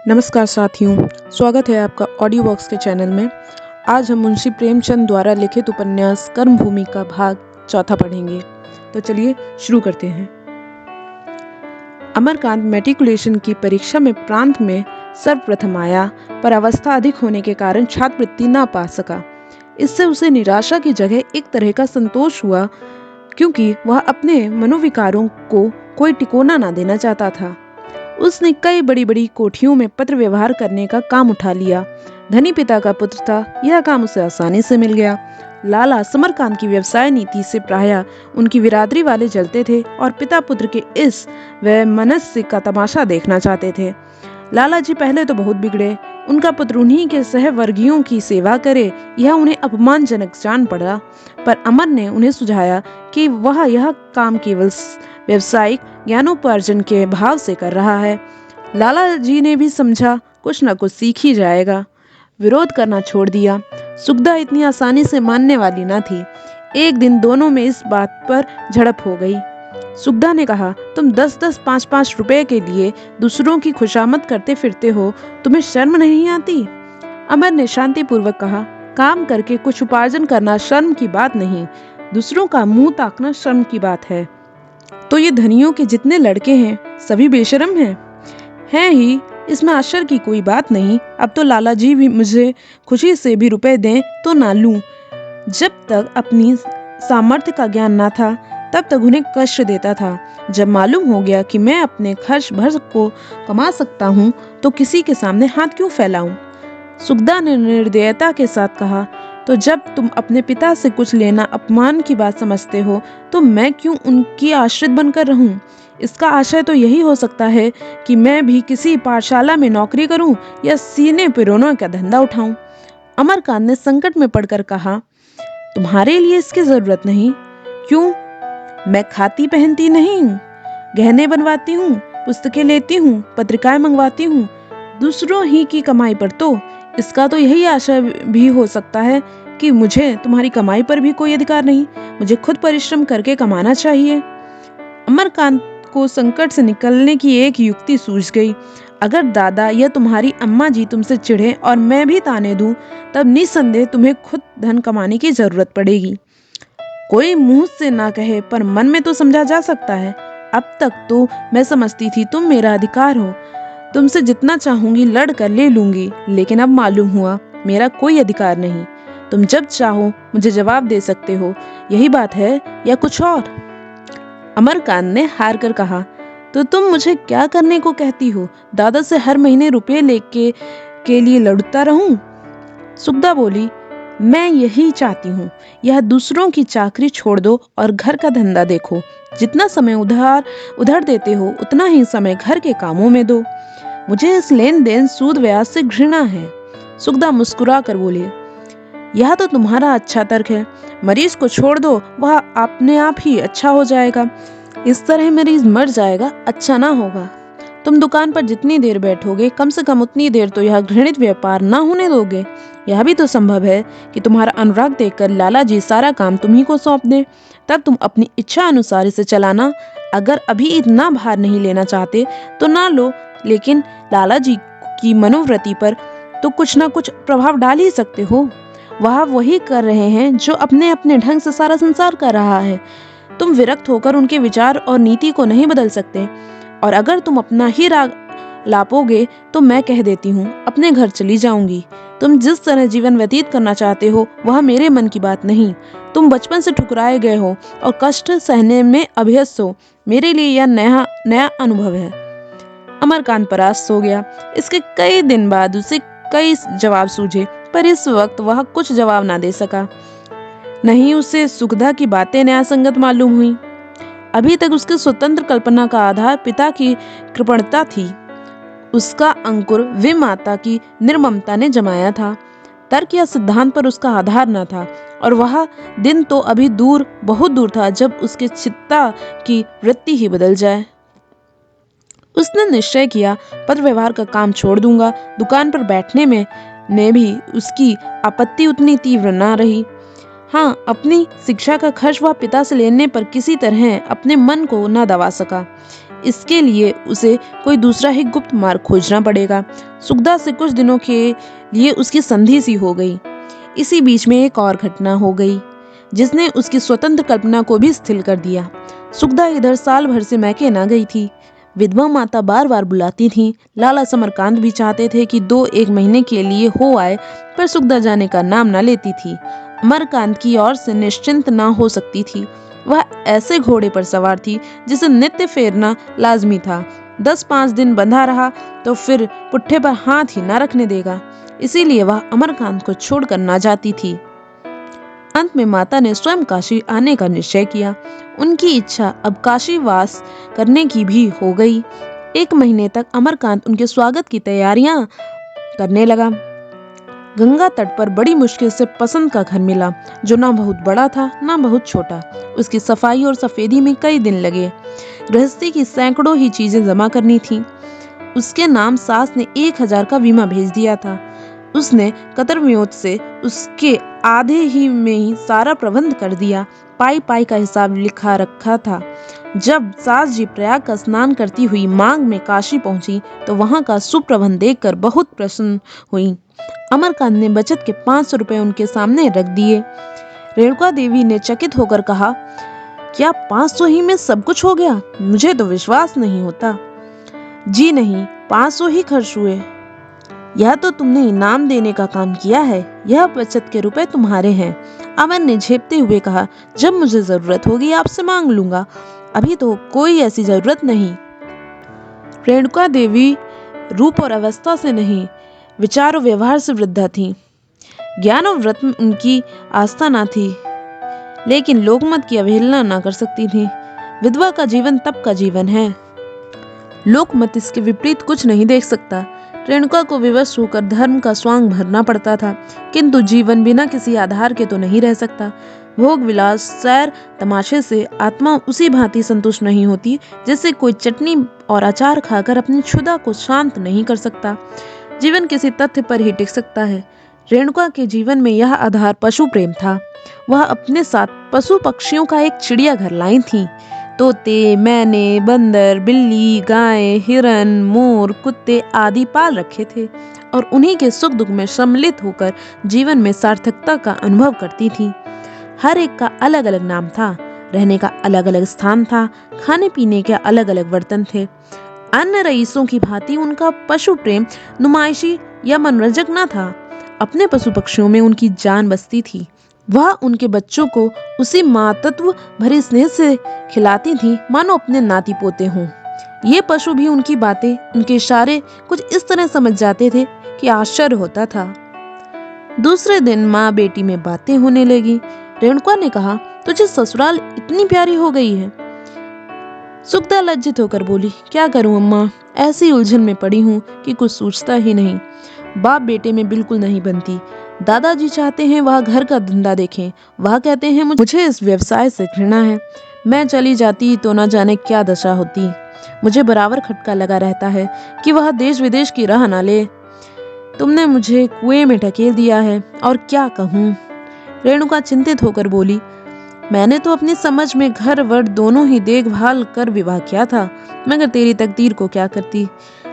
नमस्कार साथियों, स्वागत है आपका ऑडियो बॉक्स के चैनल में। आज हम मुंशी प्रेमचंद द्वारा लिखित उपन्यास कर्मभूमि का भाग चौथा पढ़ेंगे। तो चलिए शुरू करते हैं। अमरकांत मैट्रिकुलेशन की परीक्षा में प्रांत में सर्वप्रथम आया, पर अवस्था अधिक होने के कारण छात्रवृत्ति न पा सका। इससे उसे निराशा की जगह एक तरह का संतोष हुआ, क्योंकि वह अपने मनोविकारों को कोई टिकोना न देना चाहता था। उसने कई बड़ी बड़ी कोठियों में पत्र व्यवहार करने का काम उठा लिया। धनी पिता का पुत्र था, यह काम उसे आसानी से मिल गया। लाला समरकांत की व्यवसाय नीति से प्रायः उनकी बिरादरी वाले जलते थे और पिता पुत्र के इस वैमनस्य का तमाशा देखना चाहते थे। लाला जी पहले तो बहुत बिगड़े। उनका पुत्र उन्हीं के सहवर्गीयों की सेवा करे, यह उन्हें अपमानजनक जान पड़ा। पर अमर ने उन्हें सुझाया कि वह यह काम केवल व्यवसायिक ज्ञानोपार्जन के भाव से कर रहा है। लाला जी ने भी समझा कुछ न कुछ सीख ही जाएगा। विरोध करना छोड़ दिया। सुगदा इतनी आसानी से मानने वाली न थी। एक दिन दोनों में इस बात पर झड़प हो गई। सुगदा ने कहा, तुम 10-10, 5-5 रुपए के लिए दूसरों की खुशामद करते फिरते हो, तुम्हें शर्म नहीं आती? अमर ने शांतिपूर्वक कहा, काम करके कुछ उपार्जन करना शर्म की बात नहीं, दूसरों का मुंह ताकना शर्म की बात है। तो ये धनियों के जितने लड़के हैं सभी बेशर्म हैं ही, इसमें आश्चर्य की कोई बात नहीं। अब तो लाला जी भी मुझे खुशी से भी रुपए दें तो ना लूं। जब तक अपनी सामर्थ्य का ज्ञान ना था तब तक उन्हें कष्ट देता था। जब मालूम हो गया कि मैं अपने खर्च भर को कमा सकता हूँ तो किसी के सामने हाथ क्यों फैलाऊं? सुगदा ने निर्दयता के साथ कहा, तो जब तुम अपने पिता से कुछ लेना अपमान की बात समझते हो तो मैं क्यों उनकी आश्रित बनकर रहूं? इसका आशय तो यही हो सकता है कि मैं भी किसी पाठशाला में नौकरी करूं या सीने पिरोने का धंधा उठाऊं। अमरकांत ने संकट में पड़कर कहा, तुम्हारे लिए इसकी जरूरत नहीं। क्यों? मैं खाती पहनती नहीं हूँ, गहने बनवाती हूँ, पुस्तकें लेती हूँ, पत्रिकाएं मंगवाती हूँ, दूसरों ही की कमाई पर। तो इसका तो यही आशय भी हो सकता है कि मुझे तुम्हारी कमाई पर भी कोई अधिकार नहीं, मुझे खुद परिश्रम करके कमाना चाहिए। अमरकांत को संकट से निकलने की एक युक्ति सूझ गई। अगर दादा या तुम्हारी अम्मा जी तुमसे चिढ़े और मैं भी ताने दूं, तब निस्संदेह तुम्हें खुद धन कमाने की जरूरत पड़ेगी। कोई मुंह से ना कहे पर मन में तो समझा जा सकता है। अब तक तो मैं समझती थी तुम मेरा अधिकार हो, तुमसे जितना चाहूंगी लड़ कर ले लूंगी, लेकिन अब मालूम हुआ मेरा कोई अधिकार नहीं। तुम जब चाहो मुझे जवाब दे सकते हो, यही बात है या कुछ और? अमरकांत ने हार कर कहा, तो तुम मुझे क्या करने को कहती हो? दादा से हर महीने रुपए लेके के लिए लड़ता रहूं? सुगदा बोली, मैं यही चाहती हूँ। यह दूसरों की चाकरी छोड़ दो और घर का धंधा देखो। जितना समय उधार देते हो उतना ही समय घर के कामों में दो। मुझे इस लेन देन सूद ब्याज से घृणा है। सुगदा मुस्कुरा कर बोली, यह तो तुम्हारा अच्छा तर्क है। मरीज को छोड़ दो, वह अपने आप ही अच्छा हो जाएगा। इस तरह मरीज मर जाएगा, अच्छा ना होगा। तुम दुकान पर जितनी देर बैठोगे कम से कम उतनी देर तो यह घृणित व्यापार ना होने दोगे। यह भी तो संभव है कि तुम्हारा अनुराग देखकर लाला जी सारा काम तुम्ही को सौंप दें, तब तुम अपनी इच्छा अनुसार इसे चलाना। अगर अभी इतना भार नहीं लेना चाहते तो ना लो, लेकिन लाला जी की मनोवृत्ति पर तो कुछ ना कुछ प्रभाव डाल ही सकते हो। वह वही कर रहे हैं जो अपने अपने ढंग से सारा संसार कर रहा है। तुम विरक्त होकर उनके विचार और नीति को नहीं बदल सकते। और अगर तुम अपना ही राग लापोगे तो मैं कह देती हूँ अपने घर चली जाऊंगी। तुम जिस तरह जीवन व्यतीत करना चाहते हो वह मेरे मन की बात नहीं। तुम बचपन से ठुकराए गए हो और कष्ट सहने में अभ्यस्त हो। मेरे लिए यह नया नया अनुभव है। अमरकांत परास्त हो गया। इसके कई दिन बाद उसे कई जवाब सूझे, पर इस वक्त वह कुछ जवाब ना दे सका। नहीं उसे सुगदा की बातें न्यायसंगत मालूम हुई। अभी तक उसके स्वतंत्र कल्पना का आधार पिता की कृपणता थी। उसका अंकुर वे माता की निर्ममता ने जमाया था। तर्क या सिद्धांत पर उसका आधार न था, और वह दिन तो अभी दूर, बहुत दूर था जब उसके चित्ता की वृत्ति ही बदल जाए। उसने निश्चय किया, पत्र व्यवहार का काम छोड़ दूंगा। दुकान पर बैठने में भी उसकी आपत्ति उतनी तीव्र न रही। हाँ, अपनी शिक्षा का खर्च वह पिता से लेने पर किसी तरह अपने मन को न दबा सका। इसके लिए उसे कोई दूसरा ही गुप्त मार्ग खोजना पड़ेगा। सुखदा से कुछ दिनों के लिए उसकी संधि सी हो गई। इसी बीच में एक और घटना हो गई जिसने उसकी स्वतंत्र कल्पना को भी स्थिर कर दिया। सुखदा इधर साल भर से मैके ना गई थी। विधवा माता बार बार बुलाती थी। लाला समरकांत भी चाहते थे कि 2-1 महीने के लिए हो आए, पर सुखदा जाने का नाम न लेती थी। अमरकांत की ओर से निश्चिंत ना हो सकती थी। वह ऐसे घोड़े पर सवार थी जिसे नित्य फेरना लाजमी था। 10-5 दिन बंधा रहा तो फिर पुट्ठे पर हाथ ही ना रखने देगा। इसीलिए वह अमरकांत को छोड़कर ना जाती थी। अंत में माता ने स्वयं काशी आने का निश्चय किया। उनकी इच्छा अब काशी वास करने की भी हो गई। 1 महीने तक अमरकांत उनके स्वागत की तैयारियां करने लगा। गंगा तट पर बड़ी मुश्किल से पसंद का घर मिला, जो ना बहुत बड़ा था ना बहुत छोटा। उसकी सफाई और सफेदी में कई दिन लगे। गृहस्थी की सैकड़ों ही चीजें जमा करनी थी। उसके नाम सास ने 1000 का बीमा भेज दिया था। उसने कतर म्योत से उसके आधे ही में ही सारा प्रबंध कर दिया। पाई पाई का हिसाब लिखा रखा था। जब सास जी प्रयाग का स्नान करती हुई माघ में काशी पहुंची तो वहां का सुप्रबंध देखकर बहुत प्रसन्न हुई। अमरकांत ने बचत के 500 रुपए उनके सामने रख दिए। रेणुका देवी ने चकित होकर कहा, क्या 500 ही में सब कुछ हो गया? मुझे तो विश्वास नहीं होता। जी नहीं, 500 ही खर्च हुए। यह तो तुमने इनाम देने का काम किया है। यह बचत के रुपए तुम्हारे हैं। अमन ने झेपते हुए कहा, जब मुझे जरूरत होगी आपसे मांग लूंगा। अभी तो कोई ऐसी जरूरत नहीं। रेणुका देवी रूप और अवस्था से नहीं, विचार और व्यवहार से वृद्धा थी। ज्ञान और व्रत में उनकी आस्था ना थी, लेकिन लोकमत की अवहेलना ना कर सकती थी। विधवा का जीवन तप का जीवन है। लोकमत इसके विपरीत कुछ नहीं देख सकता। रेणुका को विवश होकर धर्म का स्वांग भरना पड़ता था, किंतु जीवन बिना किसी आधार के तो नहीं रह सकता। भोग विलास सैर तमाशे से आत्मा उसी भांति संतुष्ट नहीं होती जैसे कोई चटनी और अचार खाकर अपनी क्षुधा को शांत नहीं कर सकता। जीवन किसी तथ्य पर ही टिक सकता है। रेणुका के जीवन में यह आधार पशु प्रेम था। वह अपने साथ पशु पक्षियों का एक चिड़ियाघर लाई थी। तोते, मैने, बंदर, बिल्ली, गाय, हिरन, मोर, कुत्ते आदि पाल रखे थे और उन्हीं के सुख दुख में सम्मिलित होकर जीवन में सार्थकता का अनुभव करती थी। हर एक का अलग अलग नाम था, रहने का अलग अलग स्थान था, खाने पीने के अलग अलग बर्तन थे। अन्य रईसों की भांति उनका पशु प्रेम नुमाइशी या मनोरंजक न था। अपने पशु पक्षियों में उनकी जान बसती थी। वह उनके बच्चों को उसी मातृत्व भरे स्नेह से खिलाती थी मानो अपने नाती पोते हों। ये पशु भी उनकी बातें, उनके इशारे कुछ इस तरह समझ जाते थे कि आश्चर्य होता था। दूसरे दिन माँ बेटी में बातें होने लगी। रेणुका ने कहा, तुझे ससुराल इतनी प्यारी हो गई है। सुखदा लज्जित होकर बोली, क्या करूं अम्मा, ऐसी उलझन में पड़ी हूं कि कुछ सोचता ही नहीं। बाप बेटे में बिल्कुल नहीं बनती। दादाजी चाहते हैं वह घर का धंधा देखें। वह कहते हैं मुझे इस व्यवसाय से घृणा है। मैं चली जाती तो न जाने क्या दशा होती। मुझे बराबर खटका लगा रहता है कि वह देश विदेश की राह ना ले। तुमने मुझे कुएं में ढकेल दिया है और क्या कहूँ। रेणुका चिंतित होकर बोली, मैंने तो अपनी समझ में घर वर दोनों ही देखभाल कर विवाह किया था, मगर तेरी तकदीर को क्या करती।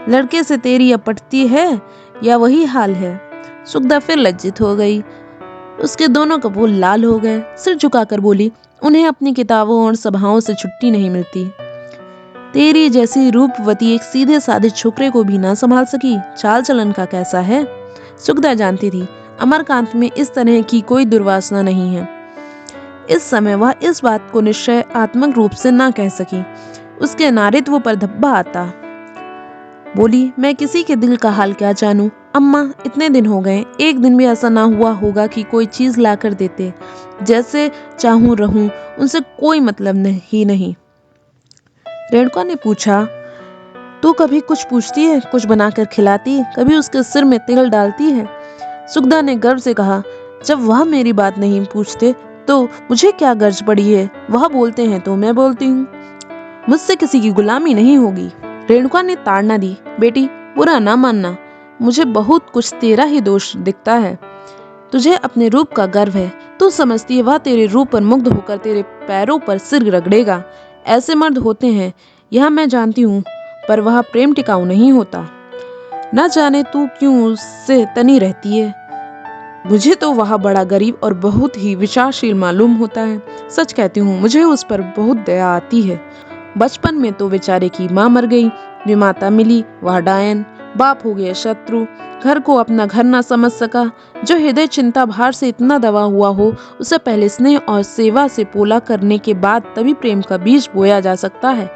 लड़के से तेरी अब पटती है या वही हाल है। सुखदा फिर लज्जित हो गई। उसके दोनों कपोल लाल हो गए। सिर झुकाकर बोली, उन्हें अपनी किताबों और सभाओं से छुट्टी नहीं मिलती। तेरी जैसी रूपवती एक सीधे साधे छोकरे को भी ना संभाल सकी। चाल चलन का कैसा है। सुखदा जानती थी अमरकांत में इस तरह की कोई दुर्वासना नहीं है। इस समय वह इस बात को निश्चय आत्मक रूप से ना कह सकी। उसके नारित्व पर धब्बा आता। बोली, मैं किसी के दिल का हाल क्या जानूं। अम्मा, इतने दिन हो गए, एक दिन भी ऐसा ना हुआ होगा कि कोई चीज ला कर देते। जैसे चाहूं रहूं, उनसे कोई मतलब नहीं। रेणुका ने पूछा, तू कभी कुछ पूछती है, कुछ बनाकर खिलाती, कभी उसके सिर में तेल डालती है। सुखदा ने गर्व से कहा, जब वह मेरी बात नहीं पूछते तो मुझे क्या गर्ज पड़ी है। वह बोलते हैं तो मैं बोलती हूँ। मुझसे किसी की गुलामी नहीं होगी। रेणुका ने ताड़ना दी, बेटी बुरा ना मानना, मुझे बहुत कुछ तेरा ही दोष दिखता है। तुझे अपने रूप का गर्व है। तू समझती है वह तेरे रूप पर मुग्ध होकर तेरे पैरों पर सिर रगड़ेगा। ऐसे मर्द होते हैं, यह मैं जानती हूँ, पर वह प्रेम टिकाऊ नहीं होता। न जाने तू क्यों उससे तनी रहती है। मुझे तो वह बड़ा गरीब और बहुत ही विचारशील मालूम होता है। सच कहती हूँ, मुझे उस पर बहुत दया आती है। बचपन में तो बेचारे की माँ मर गई, विमाता मिली, वह डायन, बाप हो गए शत्रु, घर को अपना घर ना समझ सका। जो हृदय चिंता भार से इतना दबा हुआ हो, उसे पहले स्नेह और सेवा से पोला करने के बाद तभी प्रेम का बीज बोया जा सकता है।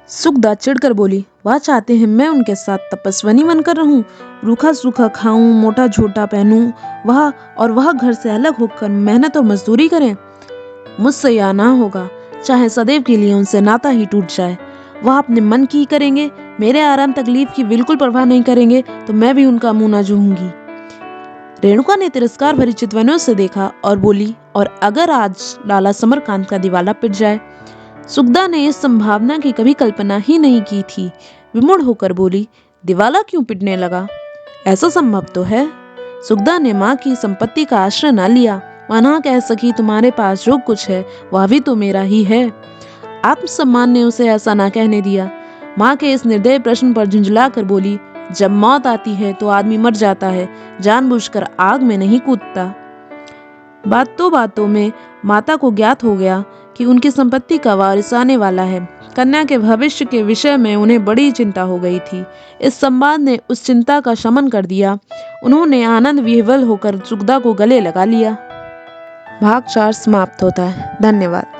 सुखदा चिढ़कर बोली, वह चाहते हैं मैं उनके साथ तपस्विनी बनकर रहूं, रूखा सूखा खाऊं, मोटा झोटा पहनूं, वह घर से अलग होकर मेहनत और मजदूरी करें। मुझसे यह ना होगा, चाहे सदैव के लिए उनसे नाता ही टूट जाए। वह अपने मन की ही करेंगे, मेरे आराम तकलीफ की बिल्कुल परवाह नहीं करेंगे, तो मैं भी उनका मुंह ना जोहूंगी। रेणुका ने तिरस्कार भरी चितवनों से देखा और बोली, और अगर आज लाला समरकांत का दिवाला पिट जाए? सुखदा ने इस संभावना की कभी कल्पना ही नहीं की थी। विमुड़ होकर बोली, दिवाला क्यों पिटने लगा? ऐसा संभव तो है। सुखदा ने माँ की संपत्ति का आश्रय न लिया। वह ना कह सकी, तुम्हारे पास जो कुछ है वह भी तो मेरा ही है। आत्मसम्मान ने उसे ऐसा ना कहने दिया। माँ के इस निर्दय प्रश्न पर झुंझला कर बोली, जब मौत आती है तो आदमी मर जाता है, जानबूझकर आग में नहीं कूदता। बातों में माता को ज्ञात हो गया कि उनकी संपत्ति का वारिस आने वाला है। कन्या के भविष्य के विषय में उन्हें बड़ी चिंता हो गई थी। इस संवाद ने उस चिंता का शमन कर दिया। उन्होंने आनंद विह्वल होकर सुखदा को गले लगा लिया। भाग 4 समाप्त होता है। धन्यवाद।